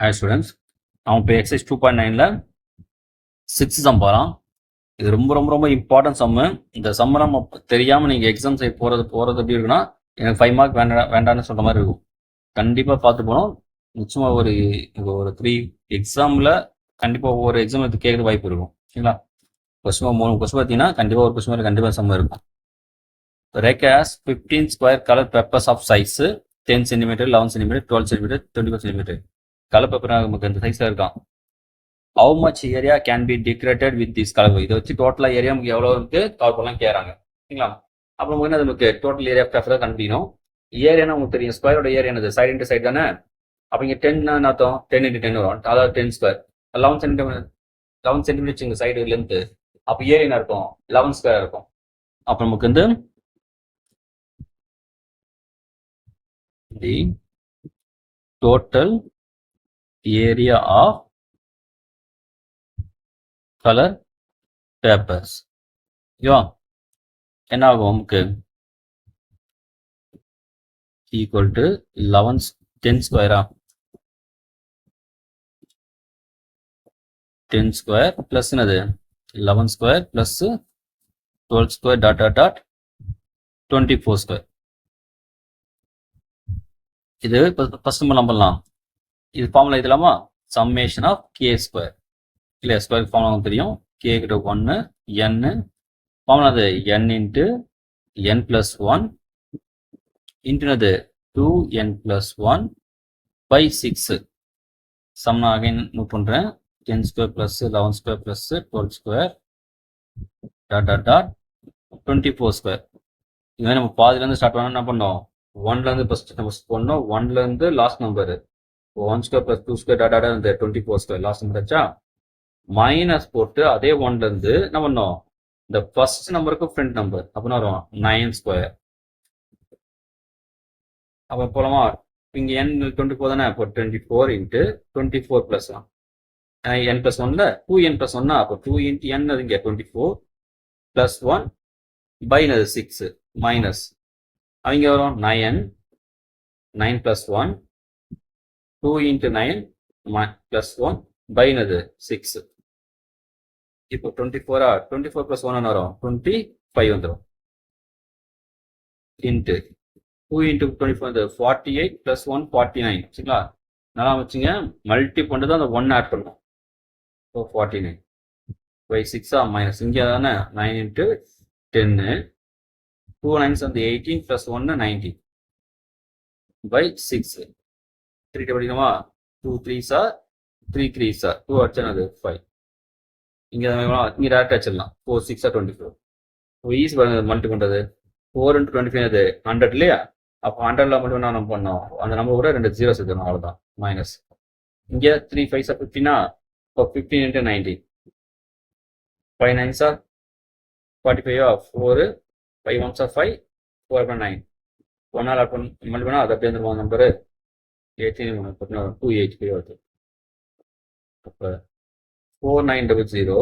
Hi students, அவன் இப்போ exercise 2.9ல 6 some போகிறான். இது ரொம்ப ரொம்ப ரொம்ப இம்பார்ட்டன்ட் சம்மு. இந்த சம்மை நம்ம தெரியாமல் நீங்கள் எக்ஸாம் சைட் போகிறது எப்படி இருக்குன்னா, எனக்கு 5 மார்க் வேண்டான்னு சொல்கிற மாதிரி இருக்கும். கண்டிப்பாக பார்த்து போகணும். நிச்சயமாக ஒரு 3 எக்ஸாமில் கண்டிப்பாக ஒவ்வொரு எக்ஸாம் எடுத்து கேட்குற வாய்ப்பு இருக்கும். சரிங்களா? கொஸ்டின் 3 கொஸ்டின் பார்த்தீங்கன்னா கண்டிப்பாக ஒரு கொஸ்டின் கண்டிப்பாக சம்மு இருக்கும். ரேகாஸ் 15 square colour papers of size 10 centimetre, 11 centimetre, 12 centimetre, 24 centimetre. Colour paper நமக்கு இந்த சைஸில் இருக்கான். How much area can be decorated with this colour. இதை வச்சு டோட்டலாக ஏரியா நமக்கு எவ்வளோ இருக்கு கவர் பண்ணலாம் கேட்குறாங்க. சரிங்களா? அப்போ நமக்கு என்ன நமக்கு டோட்டல் ஏரியா பேப்பர் கண்டுபிடிக்கணும். ஏரியானா உங்களுக்கு தெரியும், ஸ்கொயரோட ஏரியா என்னது சைடு இன்ட்டு சைடு தானே. அப்போ இங்கே 10 அர்த்தம் 10 × 10 வரும், அதாவது 10 ஸ்கொயர். 11 சென்டிமீட்டர் இங்கே சைடு லென்த்து, அப்போ ஏரியா இருக்கும் 11 ஸ்கொயர் இருக்கும். அப்போ நமக்கு வந்து the total area of colour papers என்ன ஆகும் நமக்கு ஈக்குவல் டு 10 ஸ்கொயரா, 10 ஸ்கொயர் பிளஸ் என்னது 11 square plus 12 square dot 24 square. இது ஃபர்ஸ்ட் நம்ம பண்ணலாம். இது ஃபார்முலா இதெல்லாமா சம்மேஷன் ஆஃப் கே ஸ்கொயர் இல்லையா. ஸ்கொயர் ஃபார்முலா தெரியும். கே கிட்ட 1 n ஃபார்முலா அது n into n + 1 இன்ட்டுனது 2n + 1 by 6. Some நான் அகைன் நோட் பண்ணுறேன். 10 square plus 11 square plus 12 square dot 24 square. இதுமாதிரி நம்ம பாதிலேருந்து ஸ்டார்ட் பண்ணால் என்ன பண்ணோம், 1லேருந்து ஃபஸ்ட் நம்ம பண்ணோம். 1லேருந்து last number 1 square plus 2 square dot இந்த 24 ஸ்கொயர் லாஸ்ட் நம்பர் ஆச்சா. மைனஸ் போட்டு அதே 1லேருந்து என்ன பண்ணோம், இந்த ஃபர்ஸ்ட் நம்பருக்கு ஃப்ரண்ட் நம்பர் அப்படின்னா வரும் 9 ஸ்கொயர். அப்போ போலாமா, இங்கே n 24 தானே, அப்போ 24 இன்ட்டு 24 ப்ளஸ் n + 1ல 2n + 1 அப்போ 2 × n அது இங்கே 24 ப்ளஸ் 1 பை 6 மைனஸ் அவங்க வரும் 9 + 1 2 × 9 ப்ளஸ் 1 பை 6. இப்போ 24 + 1 வரும் 25 வந்துடும். இன்ட்டு 2 × 24 48 + 1 49. சரிங்களா? நல்லா வச்சுங்க, மல்டி பண்ணிட்டு தான் அந்த 1 ஆட் பண்ணும். ஸோ 49 பை 6 மைனஸ் இங்கே தானே 9 × 10 2 9s வந்து 18 + 1 19 பை 6. 3 படிக்கணுமா, 2 3s 3 3s 2 அடிச்சது 5. இங்கே டேரக்ட் அடிச்சிடலாம். 4 6 24. ஈஸி மல்டி பண்ணுறது. 4 × 25 அது 100 இல்லையா. அப்போ 100ல் மட்டும் நம்ம பண்ணோம், அந்த நம்பர் கூட 2 0 சேர்த்துணும், அவ்வளோதான். மைனஸ் இங்கே 3 5s 15 இப்போ 15 × 19 5 9s 45 4 5 1s 5 4 9 1 ஆட் பண்ணி மல்டி பண்ணால் அது அப்படியே வந்துருவோம் நம்பரு 18 285 வருது. அப்போ 4900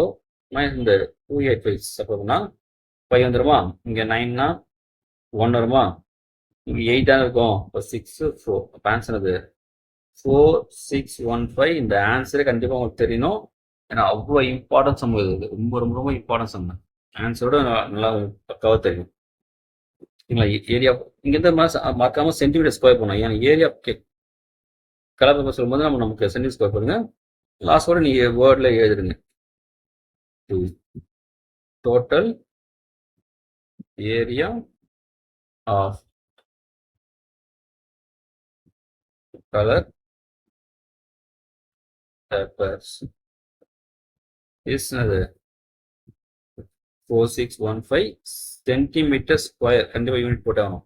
மைனஸ் இந்த 285 சப்போஸ்னா 5 வந்துருமா. இங்கே 9னா 1 வருமா, இங்கே 8 தானே இருக்கும். இப்போ 6 4 அப்போ ஆன்சர் அது 4615. இந்த ஆன்சரே கண்டிப்பாக உங்களுக்கு தெரியணும், ஏன்னா அவ்வளோ இம்பார்ட்டன்ஸ் சம் இது. ரொம்ப ரொம்ப ரொம்ப இம்பார்ட்டன்ஸ் சம். ஆன்சரோட நல்லா பக்காவாக தெரியும். சரிங்களா? ஏரியா இங்கேருந்து மறக்காம சென்டிமீட்டர் ஸ்கொயர் பண்ணணும். ஏன்னா ஏரியா கலர் பேப்பர் சொல்லும்போது நமக்கு சென்டிமீட்டர் ஸ்கொயர் பண்ணுங்க. லாஸ்டோட நீங்கள் வேர்டில் எழுதுருங்க. Total area of color papers is 4615 centimetre square. கண்டிப்பாக யூனிட் போட்டாகணும்.